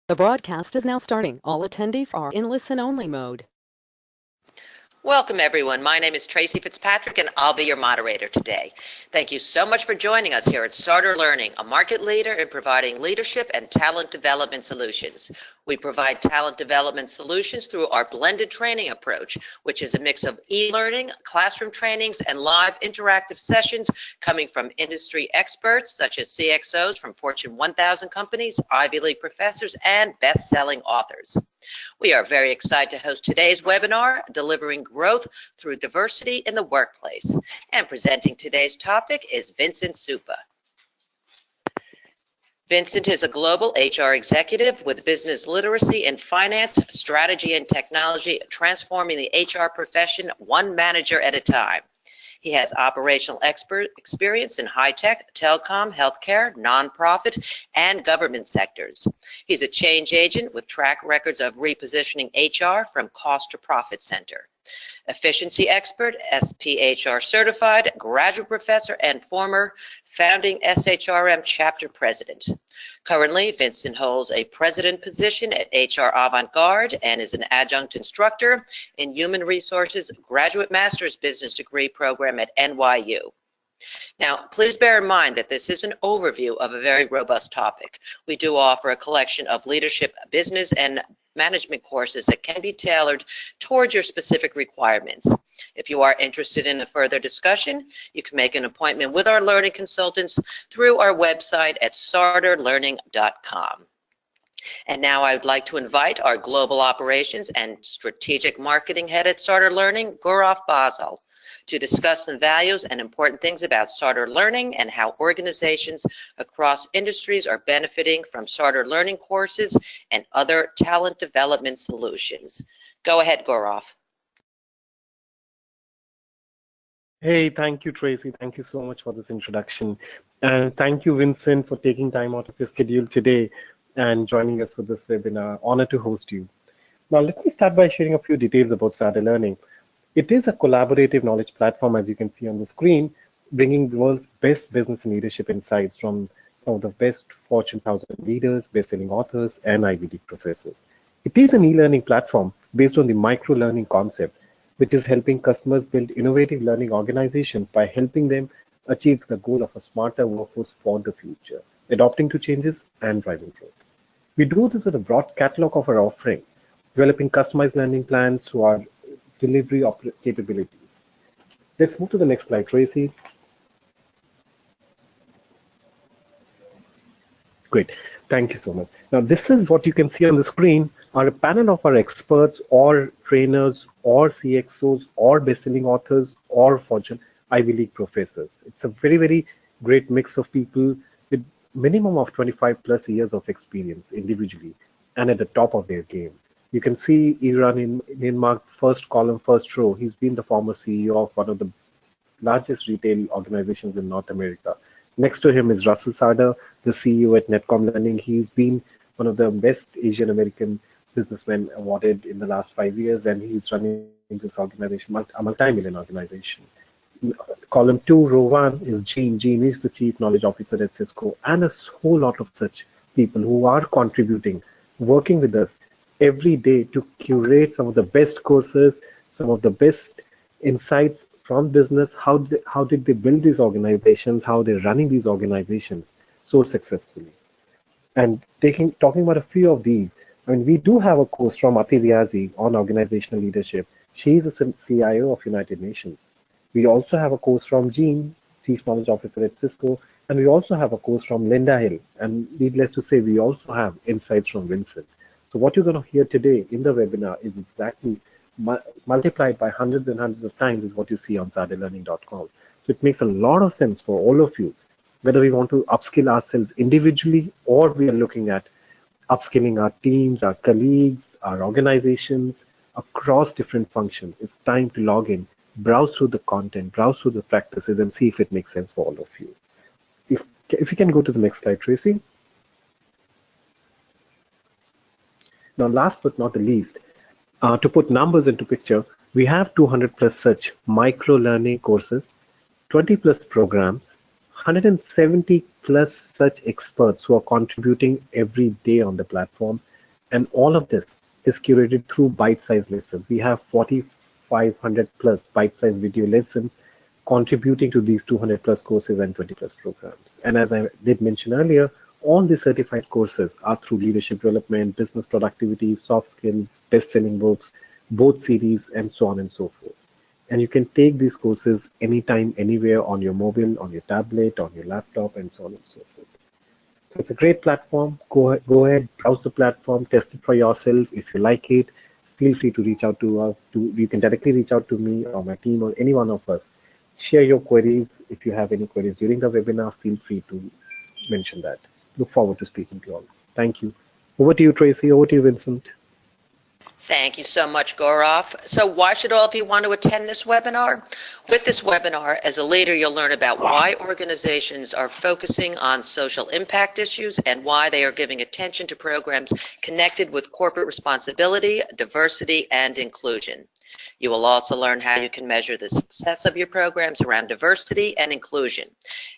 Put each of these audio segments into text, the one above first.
The broadcast is now starting. All attendees are in listen-only mode. Welcome, everyone. My name is Tracy Fitzpatrick, and I'll be your moderator today. Thank you so much for joining us here at Starter Learning, a market leader in providing leadership and talent development solutions. We provide talent development solutions through our blended training approach, which is a mix of e-learning, classroom trainings, and live interactive sessions coming from industry experts such as CXOs from Fortune 1000 companies, Ivy League professors, and best-selling authors. We are very excited to host today's webinar, Delivering Growth Through Diversity in the Workplace. And presenting today's topic is Vincent Supa. Vincent is a global HR executive with business literacy in finance, strategy, and technology, transforming the HR profession one manager at a time. He has operational experience in high-tech, telecom, healthcare, nonprofit, and government sectors. He's a change agent with track records of repositioning HR from cost to profit center. Efficiency expert, SPHR certified, graduate professor, and former founding SHRM chapter president. Currently, Vincent holds a president position at HR Avant-Garde and is an adjunct instructor in human resources graduate master's business degree program at NYU. Now, please bear in mind that this is an overview of a very robust topic. We do offer a collection of leadership, business, and management courses that can be tailored towards your specific requirements. If you are interested in a further discussion, you can make an appointment with our learning consultants through our website at starterlearning.com. And now I would like to invite our global operations and strategic marketing head at Starter Learning, Gaurav Basal, to discuss some values and important things about Starter Learning and how organizations across industries are benefiting from Starter Learning courses and other talent development solutions. Go ahead, Gaurav. Hey, thank you, Tracy. Thank you so much for this introduction. And thank you, Vincent, for taking time out of your schedule today and joining us for this webinar. Honor to host you. Now, let me start by sharing a few details about Starter Learning. It is a collaborative knowledge platform, as you can see on the screen, bringing the world's best business and leadership insights from some of the best Fortune 1000 leaders, best-selling authors, and Ivy League professors. It is an e-learning platform based on the micro-learning concept, which is helping customers build innovative learning organizations by helping them achieve the goal of a smarter workforce for the future, adapting to changes and driving growth. We do this with a broad catalog of our offerings, developing customized learning plans to our delivery of capabilities. Let's move to the next slide, Tracy. Great, thank you so much. Now, this is what you can see on the screen are a panel of our experts or trainers or CXOs or best-selling authors or Fortune Ivy League professors. It's a very, very great mix of people with minimum of 25 plus years of experience individually and at the top of their game. You can see Iran in Myanmar, first column, first row. He's been the former CEO of one of the largest retail organizations in North America. Next to him is Russell Sarda, the CEO at Netcom Learning. He's been one of the best Asian American businessmen awarded in the last 5 years, and he's running this organization, a multi-million organization. Column 2, row 1 is Gene. Gene is the Chief Knowledge Officer at Cisco, and a whole lot of such people who are contributing, working with us every day to curate some of the best courses, some of the best insights from business, how did they build these organizations, how they're running these organizations so successfully. And talking about a few of these, I mean, we do have a course from Ati Riazi on organizational leadership. She is a CIO of United Nations. We also have a course from Jean, Chief Knowledge Officer at Cisco, and we also have a course from Linda Hill. And needless to say, we also have insights from Vincent. So what you're going to hear today in the webinar is exactly multiplied by hundreds and hundreds of times is what you see on starterlearning.com. So it makes a lot of sense for all of you, whether we want to upskill ourselves individually or we are looking at upskilling our teams, our colleagues, our organizations across different functions. It's time to log in, browse through the content, browse through the practices, and see if it makes sense for all of you. If you can go to the next slide, Tracy. Now, last but not the least, to put numbers into picture, we have 200 plus such micro-learning courses, 20 plus programs, 170 plus such experts who are contributing every day on the platform, And all of this is curated through bite-sized lessons. We have 4,500 plus bite-sized video lessons contributing to these 200 plus courses and 20 plus programs. And as I did mention earlier, all the certified courses are through leadership development, business productivity, soft skills, best-selling books, both series, and so on and so forth. And you can take these courses anytime, anywhere on your mobile, on your tablet, on your laptop, and so on and so forth. So it's a great platform. Go ahead, browse the platform, test it for yourself. If you like it, feel free to reach out to us. You can directly reach out to me or my team or any one of us. Share your queries. If you have any queries during the webinar, feel free to mention that. Look forward to speaking to you all. Thank you. Over to you, Tracy. Over to you, Vincent. Thank you so much, Gaurav. So why should all of you want to attend this webinar? With this webinar, as a leader, you'll learn about why organizations are focusing on social impact issues and why they are giving attention to programs connected with corporate responsibility, diversity, and inclusion. You will also learn how you can measure the success of your programs around diversity and inclusion,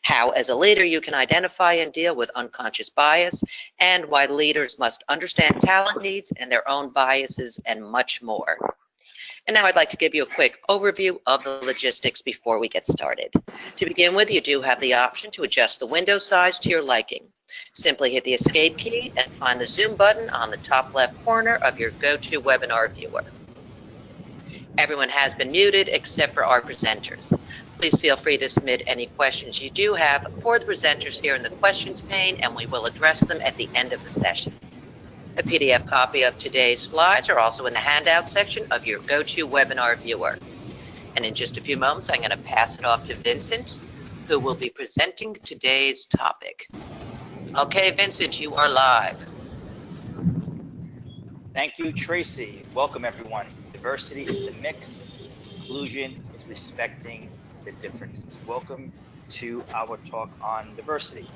how as a leader you can identify and deal with unconscious bias, and why leaders must understand talent needs and their own biases, and much more. And now I'd like to give you a quick overview of the logistics before we get started. To begin with, you do have the option to adjust the window size to your liking. Simply hit the escape key and find the zoom button on the top left corner of your GoToWebinar viewer. Everyone has been muted except for our presenters. Please feel free to submit any questions you do have for the presenters here in the questions pane, and we will address them at the end of the session. A PDF copy of today's slides are also in the handout section of your GoToWebinar viewer. And in just a few moments, I'm going to pass it off to Vincent, who will be presenting today's topic. Okay, Vincent, you are live. Thank you, Tracy. Welcome, everyone. Diversity is the mix. Inclusion is respecting the differences. Welcome to our talk on diversity.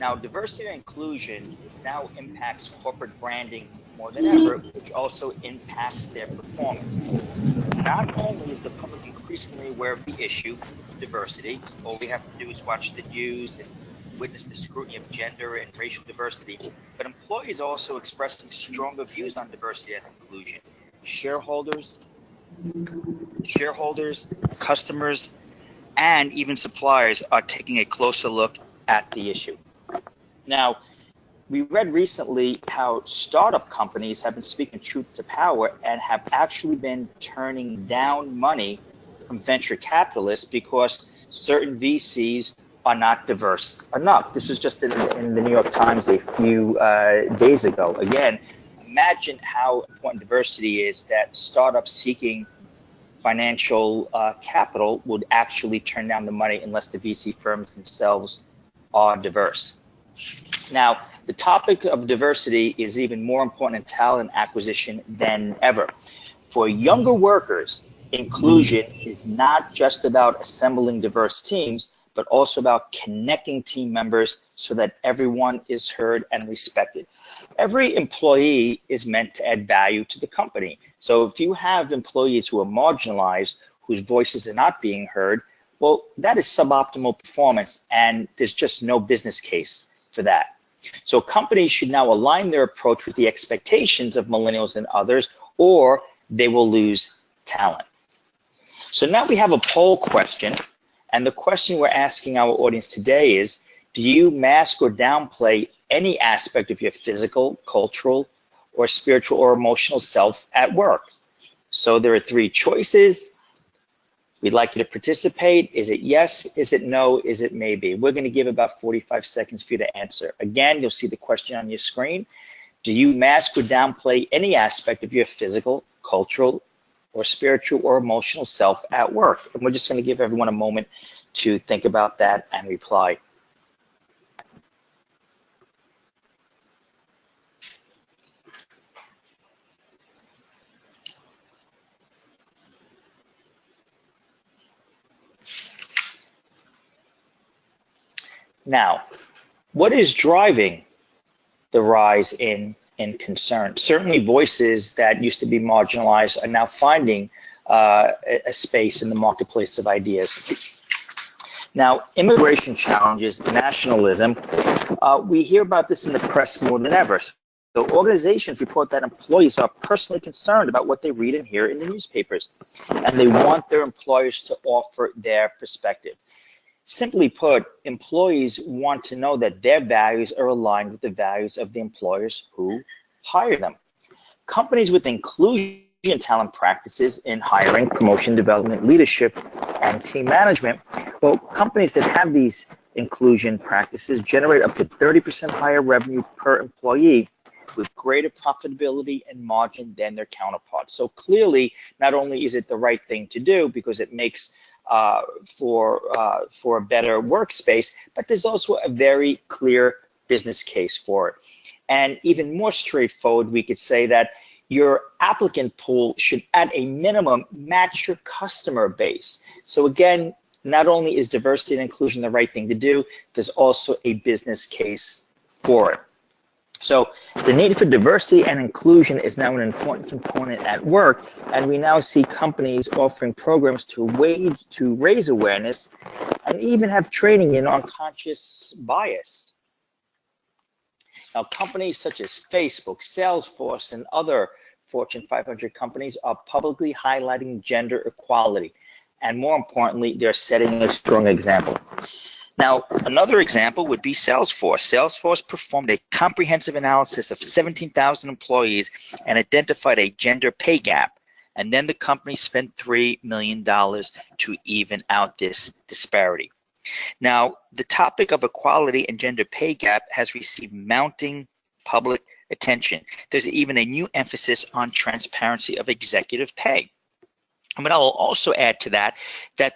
Now, diversity and inclusion now impacts corporate branding more than ever, which also impacts their performance. Not only is the public increasingly aware of the issue of diversity, all we have to do is watch the news and witness the scrutiny of gender and racial diversity, but employees are also expressing stronger views on diversity and inclusion. Shareholders, customers, and even suppliers are taking a closer look at the issue. Now, we read recently how startup companies have been speaking truth to power and have actually been turning down money from venture capitalists because certain VCs are not diverse enough. This was just in the New York Times a few days ago. Again, imagine how important diversity is that startups seeking financial capital would actually turn down the money unless the VC firms themselves are diverse. Now, the topic of diversity is even more important in talent acquisition than ever. For younger workers, inclusion is not just about assembling diverse teams, but also about connecting team members so that everyone is heard and respected. Every employee is meant to add value to the company. So if you have employees who are marginalized, whose voices are not being heard, well, that is suboptimal performance, and there's just no business case for that. So companies should now align their approach with the expectations of millennials and others, or they will lose talent. So now we have a poll question, and the question we're asking our audience today is, do you mask or downplay any aspect of your physical, cultural, or spiritual or emotional self at work? So there are three choices. We'd like you to participate. Is it yes? Is it no? Is it maybe? We're going to give about 45 seconds for you to answer. Again, you'll see the question on your screen. Do you mask or downplay any aspect of your physical, cultural, or spiritual or emotional self at work? And we're just going to give everyone a moment to think about that and reply. Now, what is driving the rise in concern? Certainly voices that used to be marginalized are now finding a space in the marketplace of ideas. Now, immigration challenges, nationalism, we hear about this in the press more than ever. So organizations report that employees are personally concerned about what they read and hear in the newspapers, and they want their employers to offer their perspective. Simply put, employees want to know that their values are aligned with the values of the employers who hire them. Companies with inclusion talent practices in hiring, promotion, development, leadership, and team management, well, companies that have these inclusion practices generate up to 30% higher revenue per employee with greater profitability and margin than their counterparts. So clearly, not only is it the right thing to do because it makes for a better workspace, but there's also a very clear business case for it. And even more straightforward, we could say that your applicant pool should, at a minimum, match your customer base. So again, not only is diversity and inclusion the right thing to do, there's also a business case for it. So the need for diversity and inclusion is now an important component at work, and we now see companies offering programs to raise awareness and even have training in unconscious bias. Now, companies such as Facebook, Salesforce, and other Fortune 500 companies are publicly highlighting gender equality, and more importantly, they're setting a strong example. Now, another example would be Salesforce. Salesforce performed a comprehensive analysis of 17,000 employees and identified a gender pay gap. And then the company spent $3 million to even out this disparity. Now, the topic of equality and gender pay gap has received mounting public attention. There's even a new emphasis on transparency of executive pay. But I'll also add to that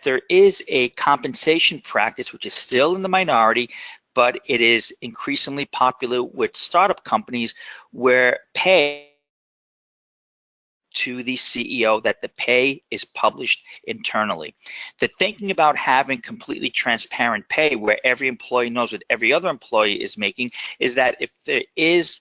there is a compensation practice which is still in the minority, but it is increasingly popular with startup companies where pay to the CEO, that the pay is published internally. The thinking about having completely transparent pay where every employee knows what every other employee is making is that if there is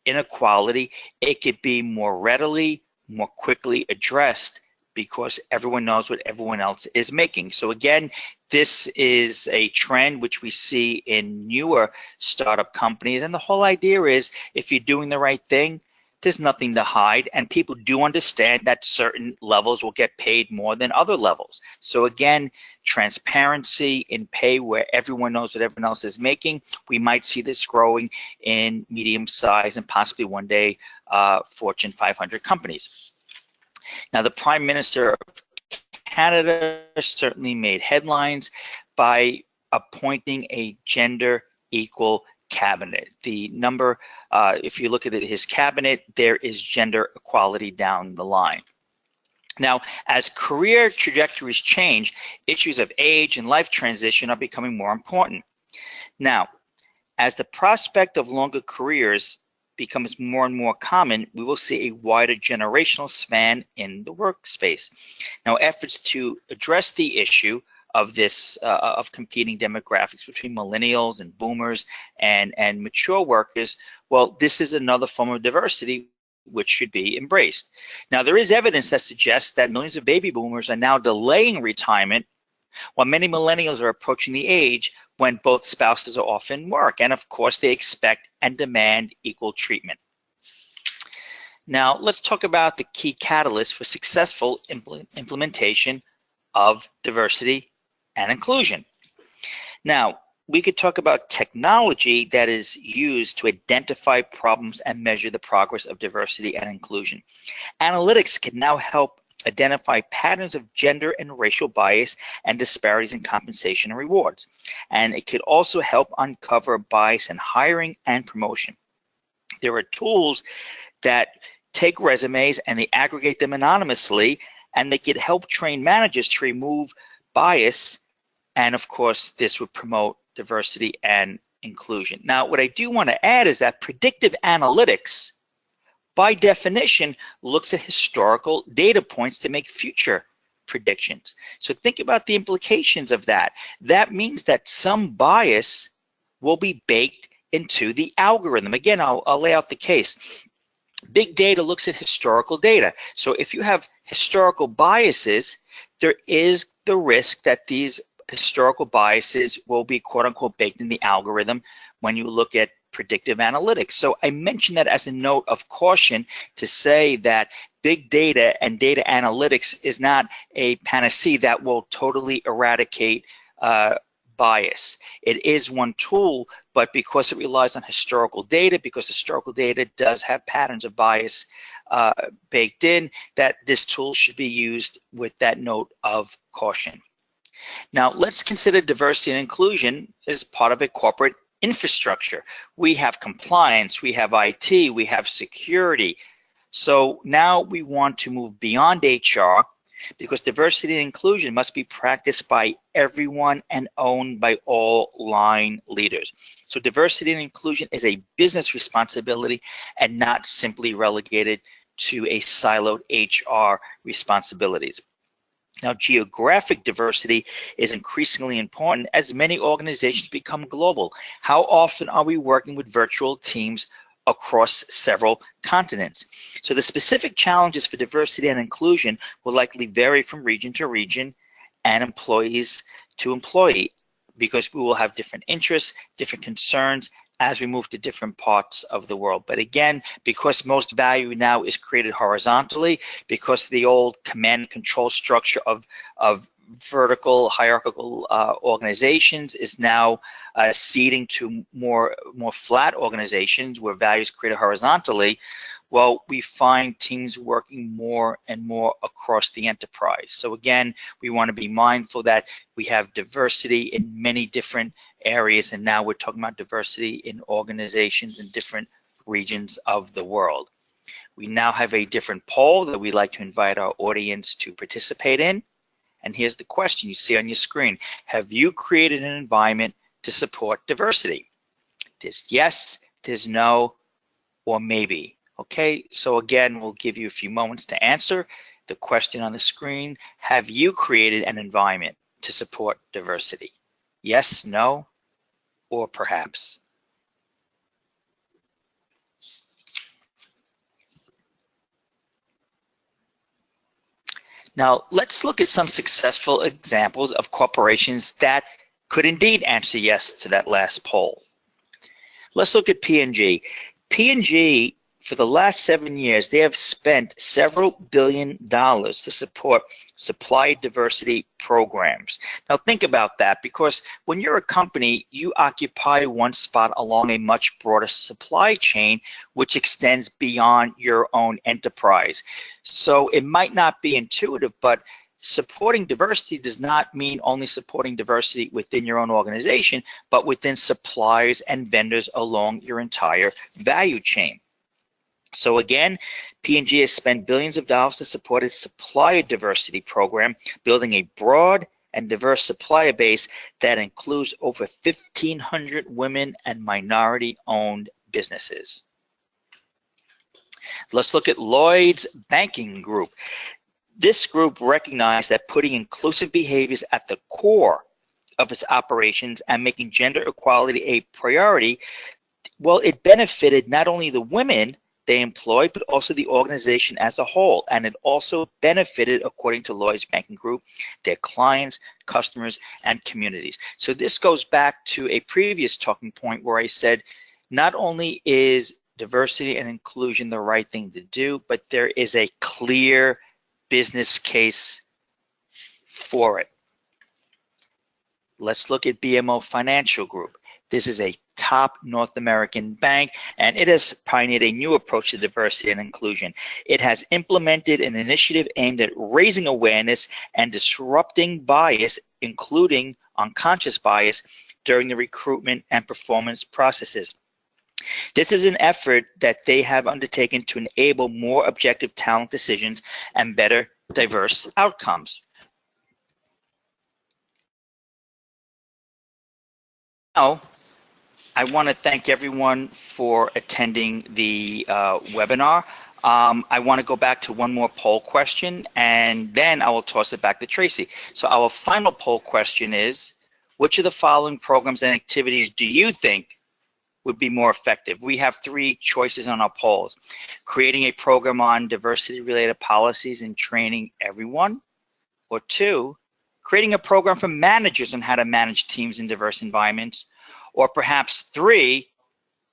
inequality, it could be more readily, more quickly addressed because everyone knows what everyone else is making. So again, this is a trend which we see in newer startup companies. And the whole idea is if you're doing the right thing, there's nothing to hide. And people do understand that certain levels will get paid more than other levels. So again, transparency in pay where everyone knows what everyone else is making. We might see this growing in medium-sized and possibly one day Fortune 500 companies. Now, the Prime Minister of Canada certainly made headlines by appointing a gender equal cabinet. The number, if you look at his cabinet, there is gender equality down the line. Now, as career trajectories change, issues of age and life transition are becoming more important. Now, as the prospect of longer careers becomes more and more common, we will see a wider generational span in the workspace. Now, efforts to address the issue of this of competing demographics between millennials and boomers and mature workers, well, this is another form of diversity which should be embraced. Now, there is evidence that suggests that millions of baby boomers are now delaying retirement, while many millennials are approaching the age when both spouses are off in work. And of course, they expect and demand equal treatment. Now, let's talk about the key catalysts for successful implementation of diversity and inclusion. Now, we could talk about technology that is used to identify problems and measure the progress of diversity and inclusion. Analytics can now help identify patterns of gender and racial bias and disparities in compensation and rewards. And it could also help uncover bias in hiring and promotion. There are tools that take resumes and they aggregate them anonymously, and they could help train managers to remove bias. And of course, this would promote diversity and inclusion. Now, what I do want to add is that predictive analytics, by definition, looks at historical data points to make future predictions. So think about the implications of that. That means that some bias will be baked into the algorithm. Again, I'll lay out the case. Big data looks at historical data. So if you have historical biases, there is the risk that these historical biases will be quote unquote baked in the algorithm when you look at predictive analytics. So I mentioned that as a note of caution to say that big data and data analytics is not a panacea that will totally eradicate bias. It is one tool, but because it relies on historical data, because historical data does have patterns of bias baked in, that this tool should be used with that note of caution. Now, let's consider diversity and inclusion as part of a corporate infrastructure. We have compliance, we have IT, we have security. So now we want to move beyond HR, because diversity and inclusion must be practiced by everyone and owned by all line leaders. So diversity and inclusion is a business responsibility and not simply relegated to a siloed HR responsibilities. Now, geographic diversity is increasingly important as many organizations become global. How often are we working with virtual teams across several continents? So the specific challenges for diversity and inclusion will likely vary from region to region and employees to employee, because we will have different interests, different concerns as we move to different parts of the world. But again, because most value now is created horizontally, because the old command and control structure of vertical hierarchical organizations is now ceding to more flat organizations where values created horizontally, well, we find teams working more and more across the enterprise. So again, we want to be mindful that we have diversity in many different areas, and now we're talking about diversity in organizations in different regions of the world. We now have a different poll that we'd like to invite our audience to participate in. And here's the question you see on your screen. Have you created an environment to support diversity? There's yes, there's no, or maybe. Okay, so again, we'll give you a few moments to answer the question on the screen. Have you created an environment to support diversity? Yes, no, or perhaps. Now, let's look at some successful examples of corporations that could indeed answer yes to that last poll. Let's look at P&G. P&G, for the last 7 years, they have spent several $1 billion to support supply diversity programs. Now think about that, because when you're a company, you occupy one spot along a much broader supply chain, which extends beyond your own enterprise. So it might not be intuitive, but supporting diversity does not mean only supporting diversity within your own organization, but within suppliers and vendors along your entire value chain. So again, P&G has spent billions of dollars to support its supplier diversity program, building a broad and diverse supplier base that includes over 1,500 women and minority-owned businesses. Let's look at Lloyd's Banking Group. This group recognized that putting inclusive behaviors at the core of its operations and making gender equality a priority, well, it benefited not only the women they employed, but also the organization as a whole. And it also benefited, according to Lloyd's Banking Group, their clients, customers, and communities. So this goes back to a previous talking point where I said, not only is diversity and inclusion the right thing to do, but there is a clear business case for it. Let's look at BMO Financial Group. This is a top North American bank, and it has pioneered a new approach to diversity and inclusion. It has implemented an initiative aimed at raising awareness and disrupting bias, including unconscious bias, during the recruitment and performance processes. This is an effort that they have undertaken to enable more objective talent decisions and better diverse outcomes. Now, I want to thank everyone for attending the webinar. I want to go back to one more poll question, and then I will toss it back to Tracy. So our final poll question is, which of the following programs and activities do you think would be more effective? We have 3 choices on our polls. Creating a program on diversity-related policies and training everyone. Or 2, creating a program for managers on how to manage teams in diverse environments. Or perhaps 3,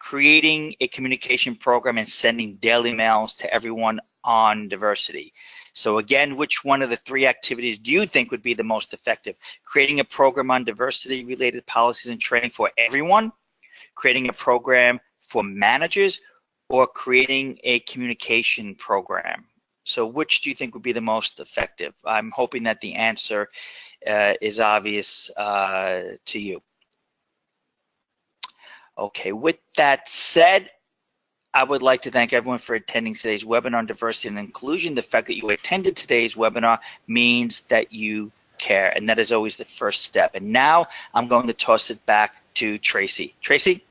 creating a communication program and sending daily mails to everyone on diversity. So again, which one of the three activities do you think would be the most effective? Creating a program on diversity related policies and training for everyone, creating a program for managers, or creating a communication program? So which do you think would be the most effective? I'm hoping that the answer is obvious to you. Okay, with that said, I would like to thank everyone for attending today's webinar on diversity and inclusion. The fact that you attended today's webinar means that you care, and that is always the first step. And now I'm going to toss it back to Tracy. Tracy?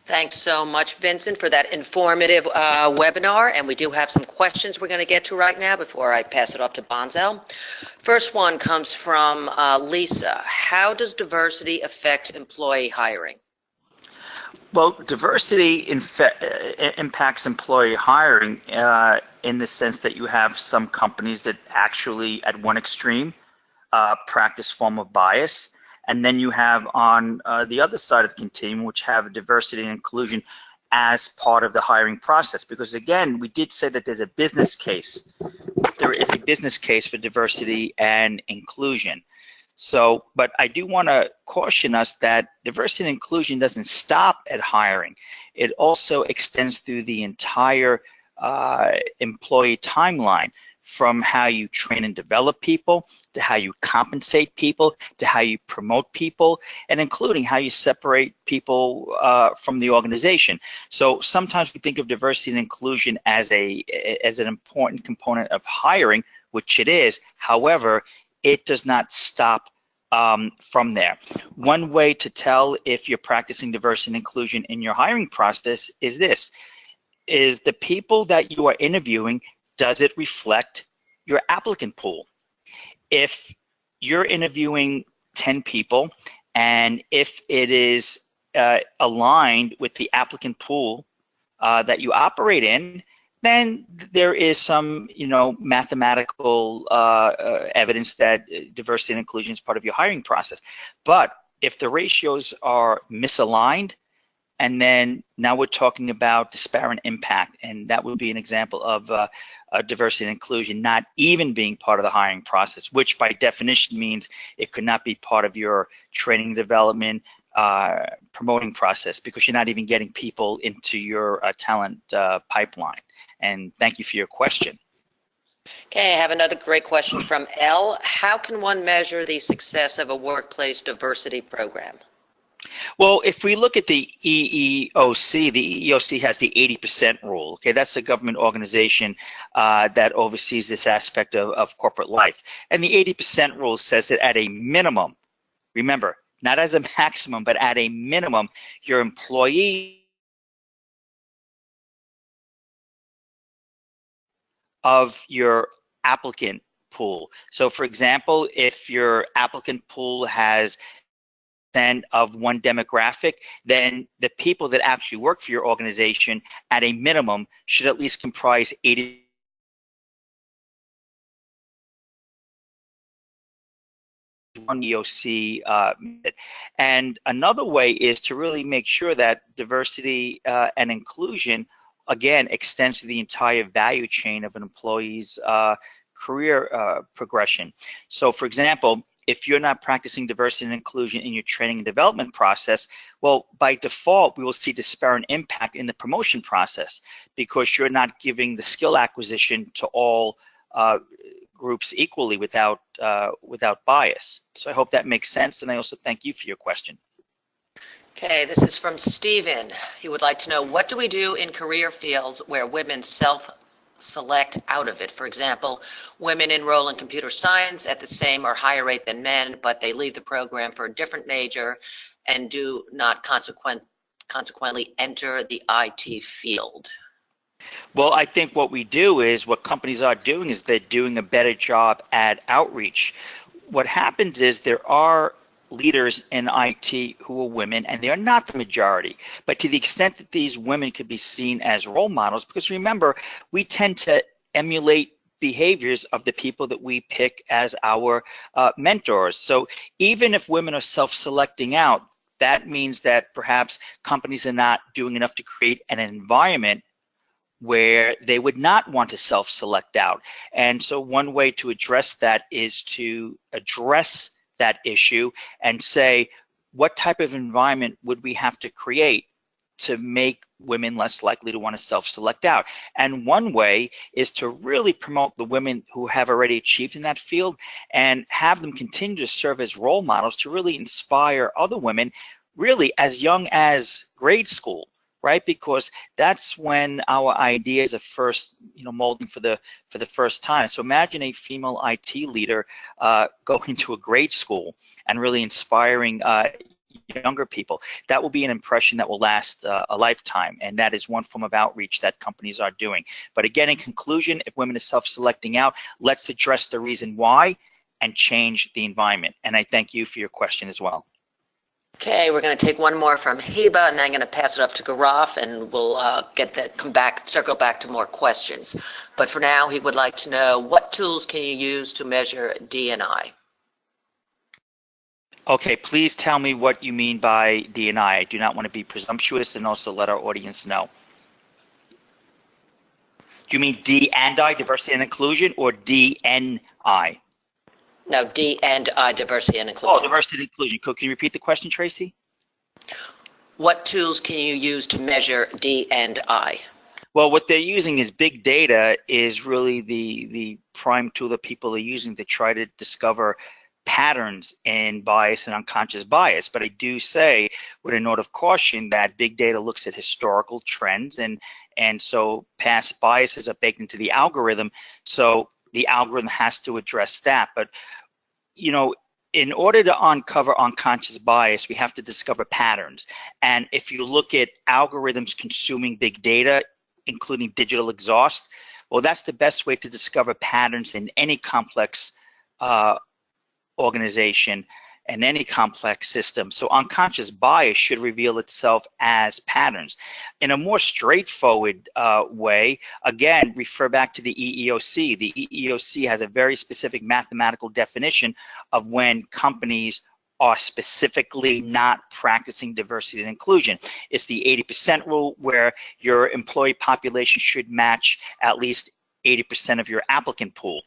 Thanks so much, Vincent, for that informative webinar. And we do have some questions we're going to get to right now before I pass it off to Bonzel. First one comes from Lisa. How does diversity affect employee hiring? Well, diversity impacts employee hiring in the sense that you have some companies that actually, at one extreme, practice form of bias. And then you have on the other side of the continuum, which have diversity and inclusion as part of the hiring process. Because again, we did say that there's a business case. There is a business case for diversity and inclusion. So, but I do want to caution us that diversity and inclusion doesn't stop at hiring. It also extends through the entire employee timeline, from how you train and develop people, to how you compensate people, to how you promote people, and including how you separate people from the organization. So sometimes we think of diversity and inclusion as an important component of hiring, which it is. However, it does not stop from there. One way to tell if you're practicing diversity and inclusion in your hiring process is this: is the people that you are interviewing, does it reflect your applicant pool? If you're interviewing 10 people and if it is aligned with the applicant pool that you operate in, then there is some, mathematical evidence that diversity and inclusion is part of your hiring process. But if the ratios are misaligned, and then now we're talking about disparate impact, and that would be an example of diversity and inclusion not even being part of the hiring process, which by definition means it could not be part of your training and development promoting process, because you're not even getting people into your talent pipeline. And thank you for your question. Okay, I have another great question from Elle. How can one measure the success of a workplace diversity program? Well, if we look at the EEOC has the 80% rule. Okay, that's the government organization that oversees this aspect of corporate life. And the 80% rule says that at a minimum, remember, not as a maximum, but at a minimum, your employee of your applicant pool. So for example, if your applicant pool has of one demographic, then the people that actually work for your organization at a minimum should at least comprise 80% EOC. And another way is to really make sure that diversity and inclusion, again, extends to the entire value chain of an employee's career progression. So for example, if you're not practicing diversity and inclusion in your training and development process, well, by default, we will see disparate impact in the promotion process, because you're not giving the skill acquisition to all groups equally without bias. So I hope that makes sense, and I also thank you for your question. Okay, this is from Stephen. He would like to know, what do we do in career fields where women self-select out of it? For example, women enroll in computer science at the same or higher rate than men, but they leave the program for a different major and do not consequently enter the IT field. Well, I think what companies are doing is they're doing a better job at outreach. What happens is there are leaders in IT who are women, and they are not the majority. But to the extent that these women could be seen as role models, because remember, we tend to emulate behaviors of the people that we pick as our mentors. So even if women are self-selecting out, that means that perhaps companies are not doing enough to create an environment where they would not want to self-select out. And so one way to address that is to address that issue and say, what type of environment would we have to create to make women less likely to want to self-select out? And one way is to really promote the women who have already achieved in that field and have them continue to serve as role models to really inspire other women really as young as grade school, right? Because that's when our ideas are first, molding for the first time. So imagine a female IT leader going to a grade school and really inspiring younger people. That will be an impression that will last a lifetime, and that is one form of outreach that companies are doing. But again, in conclusion, if women are self-selecting out, let's address the reason why and change the environment. And I thank you for your question as well. Okay, we're going to take one more from Heba, and then I'm going to pass it up to Gaurav, and we'll circle back to more questions. But for now, he would like to know, what tools can you use to measure D&I? Okay, please tell me what you mean by D&I. I do not want to be presumptuous, and also let our audience know. Do you mean D and I, diversity and inclusion, or DNI? No, D and I, diversity and inclusion. Oh, diversity and inclusion. Can you repeat the question, Tracy? What tools can you use to measure D and I? Well, what they're using is big data is really the prime tool that people are using to try to discover patterns in bias and unconscious bias. But I do say, with a note of caution, that big data looks at historical trends, and so past biases are baked into the algorithm. So the algorithm has to address that. But in order to uncover unconscious bias, we have to discover patterns. And if you look at algorithms consuming big data, including digital exhaust, well, that's the best way to discover patterns in any complex organization and any complex system. So unconscious bias should reveal itself as patterns. In a more straightforward way, again, refer back to the EEOC. The EEOC has a very specific mathematical definition of when companies are specifically not practicing diversity and inclusion. It's the 80% rule, where your employee population should match at least 80% of your applicant pool.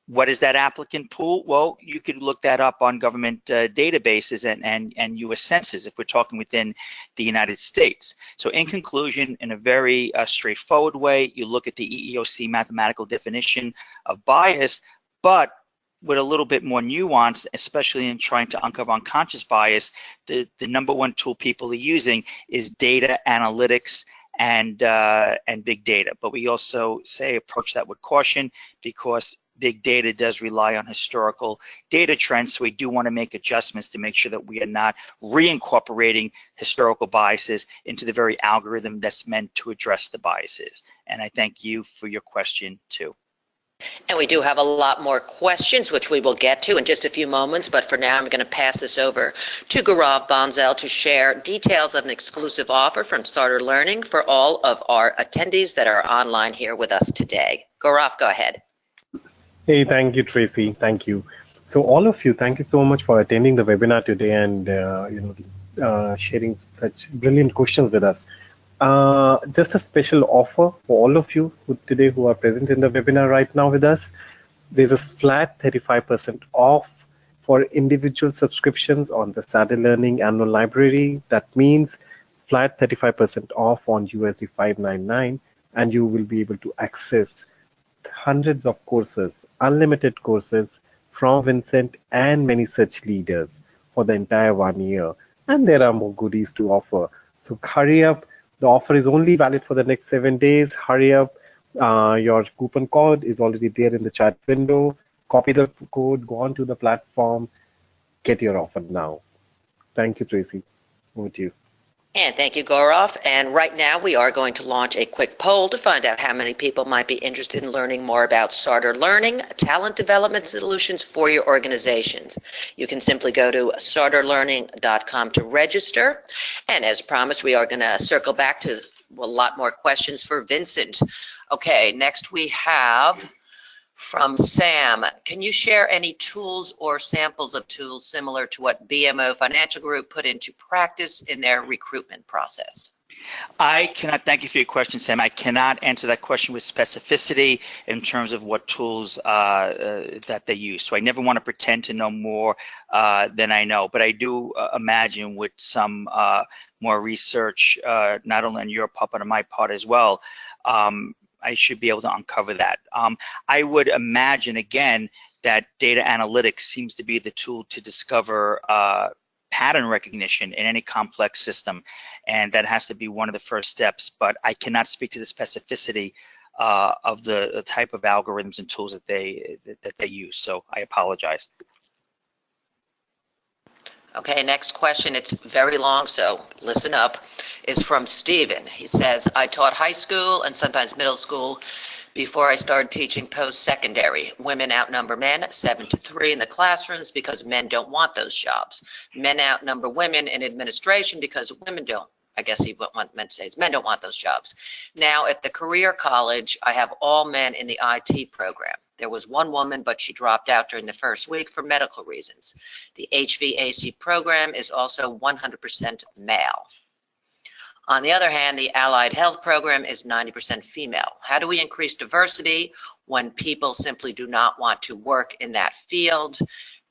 What is that applicant pool? Well, you could look that up on government databases and U.S. Census if we're talking within the United States. So in conclusion, in a very straightforward way, you look at the EEOC mathematical definition of bias, but with a little bit more nuance, especially in trying to uncover unconscious bias, the number one tool people are using is data analytics and big data. But we also say approach that with caution, because big data does rely on historical data trends, so we do want to make adjustments to make sure that we are not reincorporating historical biases into the very algorithm that's meant to address the biases. And I thank you for your question too. And we do have a lot more questions, which we will get to in just a few moments, but for now I'm going to pass this over to Gaurav Bansal to share details of an exclusive offer from Starter Learning for all of our attendees that are online here with us today. Gaurav, go ahead. Hey, thank you, Tracy. Thank you. So all of you, thank you so much for attending the webinar today and sharing such brilliant questions with us. Just a special offer for all of you who are present in the webinar right now with us. There's a flat 35% off for individual subscriptions on the Starter Learning annual library. That means flat 35% off on USD $599, and you will be able to access hundreds of courses, unlimited courses from Vincent and many such leaders for the entire 1 year. And there are more goodies to offer. So hurry up. The offer is only valid for the next 7 days. Hurry up. Your coupon code is already there in the chat window. Copy the code, go on to the platform, get your offer now. Thank you, Tracy. Over to you. And thank you, Gaurav. And right now we are going to launch a quick poll to find out how many people might be interested in learning more about Starter Learning, talent development solutions for your organizations. You can simply go to starterlearning.com to register. And as promised, we are going to circle back to a lot more questions for Vincent. Okay, next we have From Sam, can you share any tools or samples of tools similar to what BMO Financial Group put into practice in their recruitment process? I cannot, thank you for your question, Sam. I cannot answer that question with specificity in terms of what tools that they use. So I never want to pretend to know more than I know, but I do imagine with some more research, not only on your part, but on my part as well, I should be able to uncover that. I would imagine, again, that data analytics seems to be the tool to discover pattern recognition in any complex system, and that has to be one of the first steps, but I cannot speak to the specificity of the type of algorithms and tools that they use, so I apologize. Okay, next question, it's very long, so listen up, is from Steven. He says, I taught high school and sometimes middle school before I started teaching post-secondary. Women outnumber men 7-3 in the classrooms because men don't want those jobs. Men outnumber women in administration because women don't. I guess he meant to say is men don't want those jobs. Now at the career college, I have all men in the IT program. There was one woman, but she dropped out during the first week for medical reasons. The HVAC program is also 100% male. On the other hand, the allied health program is 90% female. How do we increase diversity when people simply do not want to work in that field?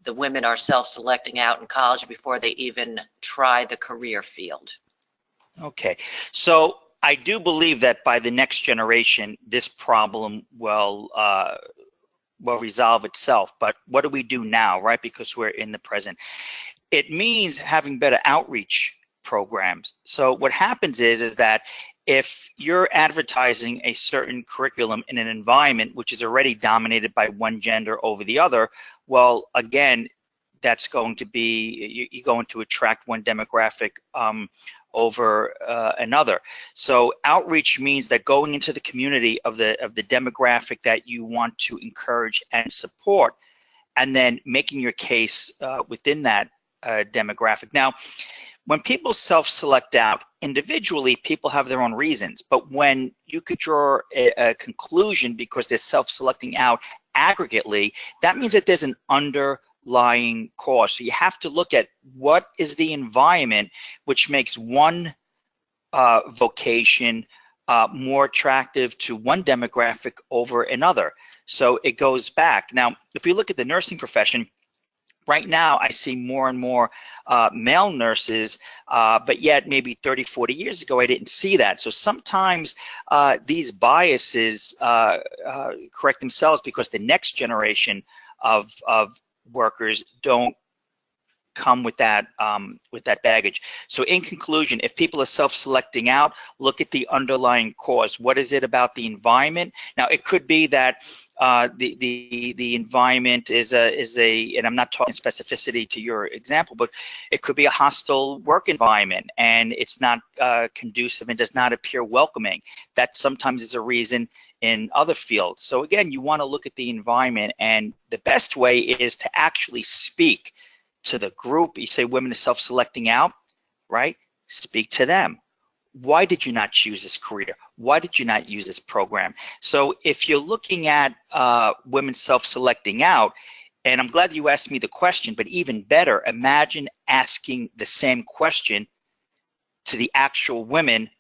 The women are self-selecting out in college before they even try the career field. Okay, so I do believe that by the next generation, this problem will resolve itself. But what do we do now, right? Because we're in the present. It means having better outreach programs. So what happens is that if you're advertising a certain curriculum in an environment which is already dominated by one gender over the other, well, again, that's going to be, you're going to attract one demographic over another. So outreach means that going into the community of the demographic that you want to encourage and support, and then making your case within that demographic. Now, when people self-select out individually, people have their own reasons, but when you could draw a conclusion because they're self-selecting out aggregately, that means that there's an underlying cause. So you have to look at what is the environment which makes one vocation more attractive to one demographic over another. So it goes back. Now, if we look at the nursing profession, right now, I see more and more male nurses, but yet maybe 30, 40 years ago, I didn't see that. So sometimes these biases correct themselves because the next generation of workers don't come with that baggage. So in conclusion, if people are self-selecting out, look at the underlying cause. What is it about the environment? Now, it could be that the environment is a, and I'm not talking specificity to your example, but it could be a hostile work environment and it's not conducive and does not appear welcoming. That sometimes is a reason in other fields. So again, you want to look at the environment, and the best way is to actually speak to the group. You say women are self-selecting out, right? Speak to them. Why did you not choose this career? Why did you not use this program? So if you're looking at women self-selecting out, and I'm glad you asked me the question, but even better, imagine asking the same question to the actual women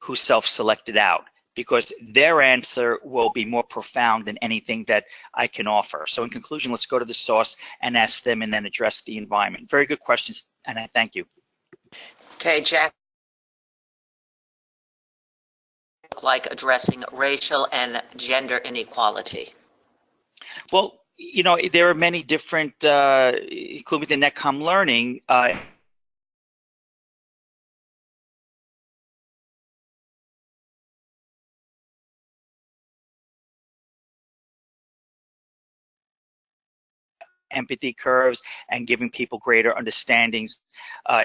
who self-selected out, because their answer will be more profound than anything that I can offer. So in conclusion, let's go to the source and ask them and then address the environment. Very good questions, and I thank you. Okay, Jack, like addressing racial and gender inequality. Well, you know, there are many different, including within Netcom Learning, empathy curves and giving people greater understandings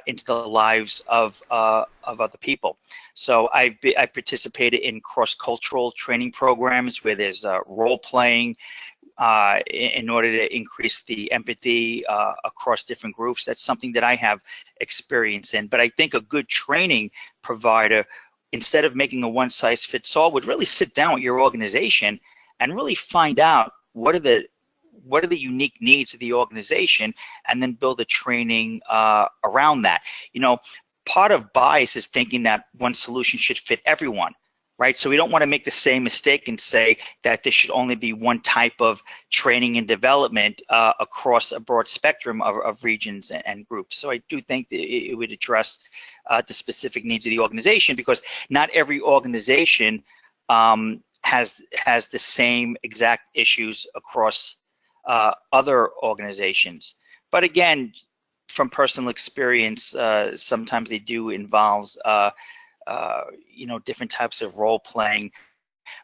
into the lives of other people. So I participated in cross-cultural training programs where there's role-playing in order to increase the empathy across different groups. That's something that I have experience in. But I think a good training provider, instead of making a one-size-fits-all, would really sit down with your organization and really find out what are the unique needs of the organization, and then build a training around that. Part of bias is thinking that one solution should fit everyone, right? So we don't want to make the same mistake and say that there should only be one type of training and development across a broad spectrum of regions and groups. So I do think that it would address the specific needs of the organization, because not every organization has the same exact issues across other organizations. But again, from personal experience, sometimes they do involve different types of role playing,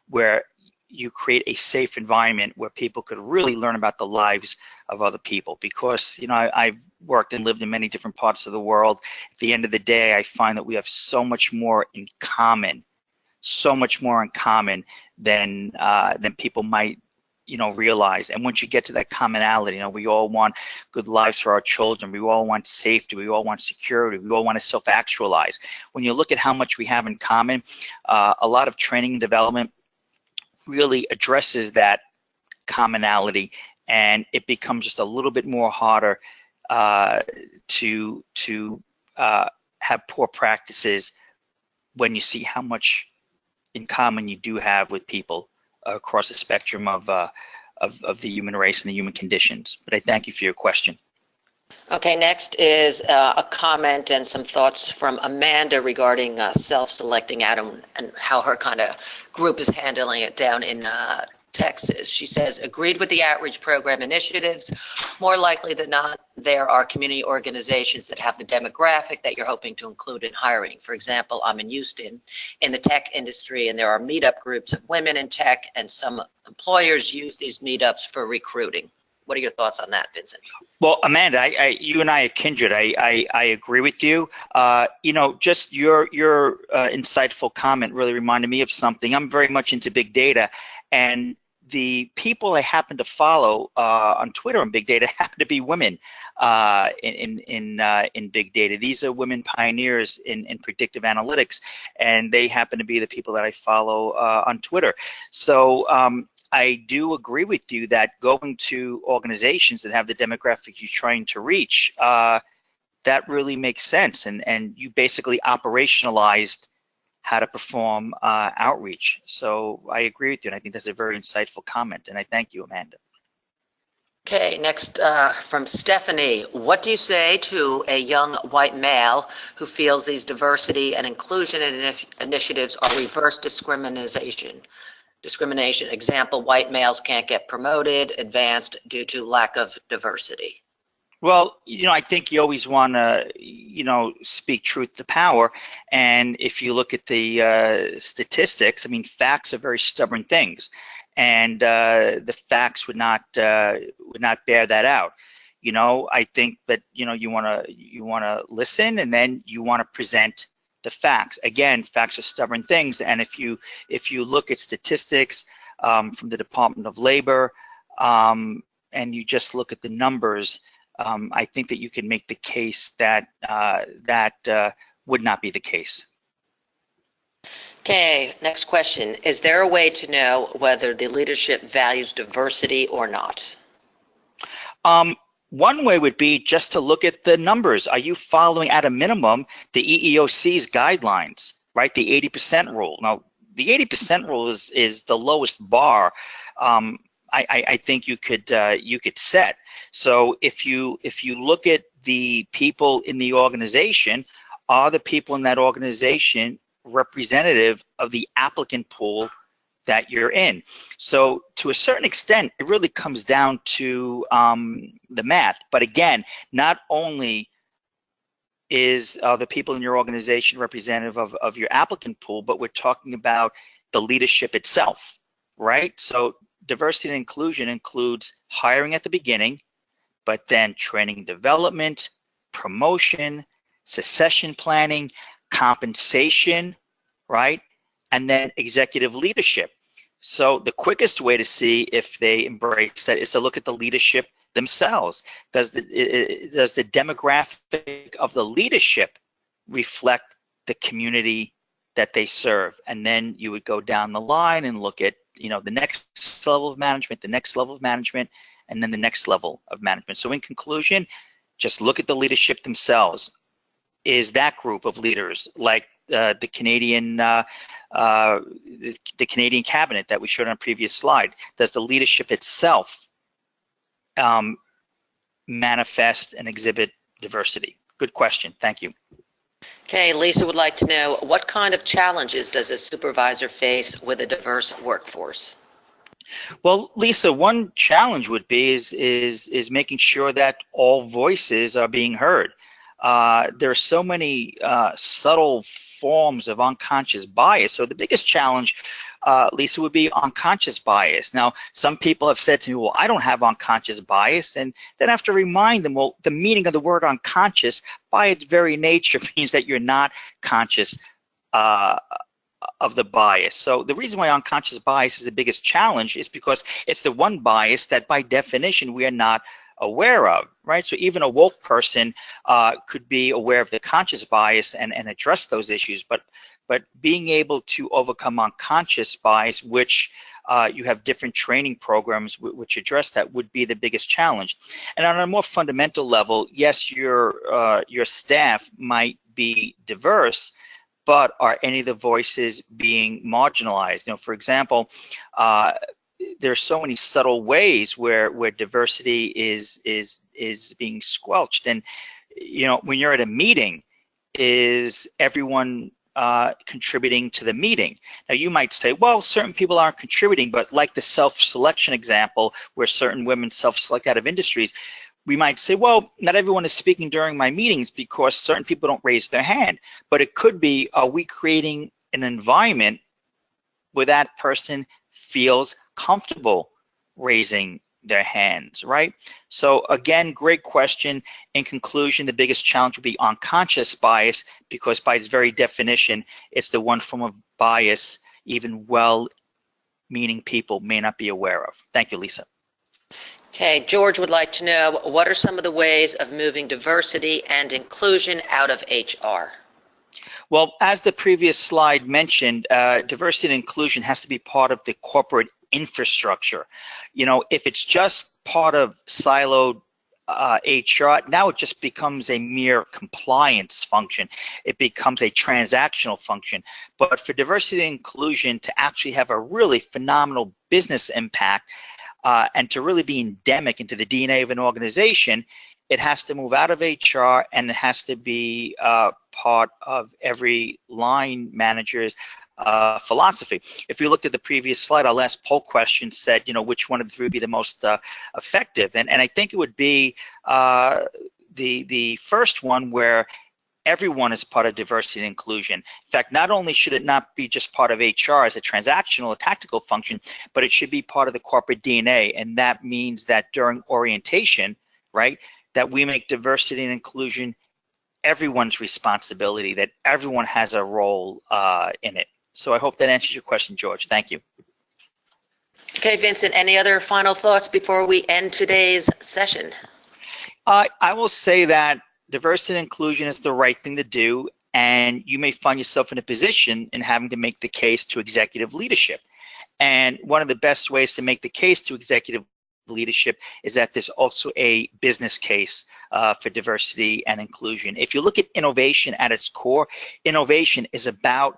where you create a safe environment where people could really learn about the lives of other people. Because I've worked and lived in many different parts of the world. At the end of the day, I find that we have so much more in common, than people might realize. And once you get to that commonality, we all want good lives for our children. We all want safety. We all want security. We all want to self-actualize. When you look at how much we have in common, a lot of training and development really addresses that commonality, and it becomes just a little bit more harder to have poor practices when you see how much in common you do have with people across the spectrum of the human race and the human conditions. But I thank you for your question. Okay, next is a comment and some thoughts from Amanda regarding self-selecting Adam and how her kind of group is handling it down in Texas. She says, agreed with the outreach program initiatives. More likely than not, there are community organizations that have the demographic that you're hoping to include in hiring. For example, I'm in Houston in the tech industry, and there are meetup groups of women in tech, and some employers use these meetups for recruiting. What are your thoughts on that, Vincent? Well, Amanda, you and I are kindred. I agree with you. Just your insightful comment really reminded me of something. I'm very much into big data, and the people I happen to follow on Twitter on big data happen to be women in big data. These are women pioneers in predictive analytics, and they happen to be the people that I follow on Twitter. So I do agree with you that going to organizations that have the demographic you're trying to reach, that really makes sense. And you basically operationalized how to perform outreach. So I agree with you, and I think that's a very insightful comment, and I thank you, Amanda. Okay, next from Stephanie. What do you say to a young white male who feels these diversity and inclusion initiatives are reverse discrimination? Example, white males can't get promoted, advanced due to lack of diversity. Well, I think you always want to, speak truth to power. And if you look at the statistics, facts are very stubborn things, and the facts would not bear that out. I think that you want to listen, and then you want to present the facts. Again, facts are stubborn things, and if you look at statistics from the Department of Labor, and you just look at the numbers, I think that you can make the case that that would not be the case. Okay, next question. Is there a way to know whether the leadership values diversity or not? One way would be just to look at the numbers. Are you following, at a minimum, the EEOC's guidelines, right? The 80% rule. Now, the 80% rule is the lowest bar I think you could set. So if you look at the people in the organization, are the people in that organization representative of the applicant pool that you're in? So to a certain extent, it really comes down to the math. But again, not only are the people in your organization representative of your applicant pool, but we're talking about the leadership itself, right? So diversity and inclusion includes hiring at the beginning, but then training and development, promotion, succession planning, compensation, right? And then executive leadership. So the quickest way to see if they embrace that is to look at the leadership themselves. Does the demographic of the leadership reflect the community that they serve? And then you would go down the line and look at, the next next level of management, the next level of management, and then the next level of management. So in conclusion, just look at the leadership themselves. Is that group of leaders like the Canadian cabinet that we showed on a previous slide? Does the leadership itself manifest and exhibit diversity? Good question. Thank you. Okay, Lisa would like to know, what kind of challenges does a supervisor face with a diverse workforce? Well, Lisa, one challenge would be is making sure that all voices are being heard. There are so many subtle forms of unconscious bias. So the biggest challenge, Lisa, would be unconscious bias. Now, some people have said to me, well, I don't have unconscious bias. And then I have to remind them, well, the meaning of the word unconscious by its very nature means that you're not conscious of the bias. So the reason why unconscious bias is the biggest challenge is because it's the one bias that by definition we are not aware of, right? So even a woke person could be aware of the conscious bias and address those issues, but being able to overcome unconscious bias, which you have different training programs which address that, would be the biggest challenge. And on a more fundamental level, yes, your staff might be diverse, but are any of the voices being marginalized? You know, for example, there are so many subtle ways where diversity is being squelched. And you know, when you're at a meeting, is everyone contributing to the meeting? Now you might say, well, certain people aren't contributing, but like the self-selection example where certain women self-select out of industries, we might say, well, not everyone is speaking during my meetings because certain people don't raise their hand. But it could be, are we creating an environment where that person feels comfortable raising their hands, right? So again, great question. In conclusion, the biggest challenge would be unconscious bias, because by its very definition, it's the one form of bias even well-meaning people may not be aware of. Thank you, Lisa. Okay, George would like to know, what are some of the ways of moving diversity and inclusion out of HR? Well, as the previous slide mentioned, diversity and inclusion has to be part of the corporate infrastructure. You know, if it's just part of siloed HR, now it just becomes a mere compliance function. It becomes a transactional function. But for diversity and inclusion to actually have a really phenomenal business impact, and to really be endemic into the DNA of an organization, it has to move out of HR and it has to be part of every line manager's philosophy. If you looked at the previous slide, our last poll question said, you know, which one of the three would be the most effective? And I think it would be the first one, where everyone is part of diversity and inclusion. In fact, not only should it not be just part of HR as a transactional, a tactical function, but it should be part of the corporate DNA. And that means that during orientation, right, that we make diversity and inclusion everyone's responsibility, that everyone has a role in it. So I hope that answers your question, George. Thank you. Okay, Vincent, any other final thoughts before we end today's session? I will say that diversity and inclusion is the right thing to do, and you may find yourself in a position in having to make the case to executive leadership. And one of the best ways to make the case to executive leadership is that there's also a business case for diversity and inclusion. If you look at innovation at its core, innovation is about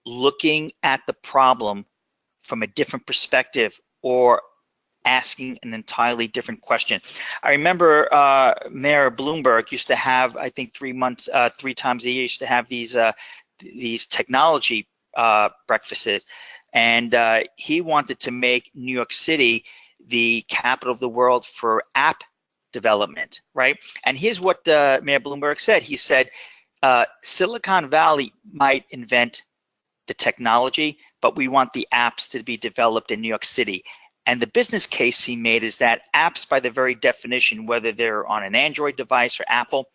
looking at the problem from a different perspective or asking an entirely different question. I remember Mayor Bloomberg used to have, I think 3 times a year, used to have these technology breakfasts, and he wanted to make New York City the capital of the world for app development, right? And here's what Mayor Bloomberg said. He said, Silicon Valley might invent the technology, but we want the apps to be developed in New York City. And the business case he made is that apps, by their very definition, whether they're on an Android device or Apple,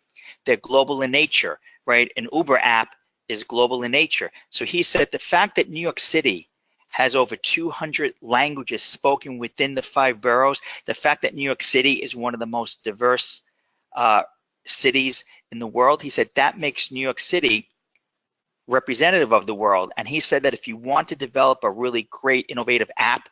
they're global in nature, right? An Uber app is global in nature. So he said the fact that New York City has over 200 languages spoken within the 5 boroughs, the fact that New York City is one of the most diverse cities in the world, he said that makes New York City representative of the world. And he said that if you want to develop a really great innovative app,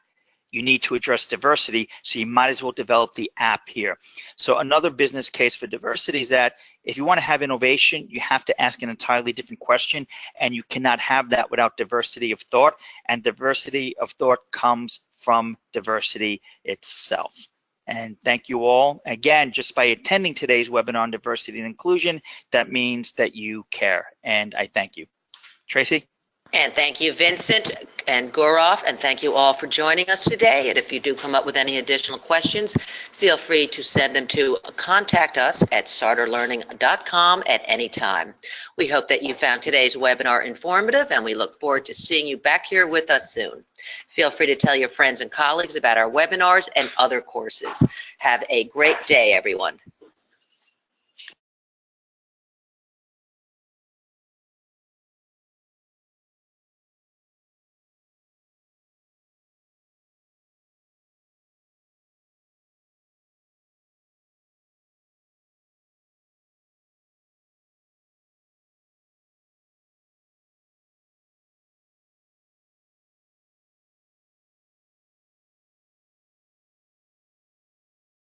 you need to address diversity, so you might as well develop the app here. So another business case for diversity is that if you want to have innovation, you have to ask an entirely different question, and you cannot have that without diversity of thought, and diversity of thought comes from diversity itself. And thank you all. Again, just by attending today's webinar on diversity and inclusion, that means that you care, and I thank you. Tracy? And thank you, Vincent and Gaurav, and thank you all for joining us today. And if you do come up with any additional questions, feel free to send them to contact us at sarterlearning.com at any time. We hope that you found today's webinar informative, and we look forward to seeing you back here with us soon. Feel free to tell your friends and colleagues about our webinars and other courses. Have a great day, everyone.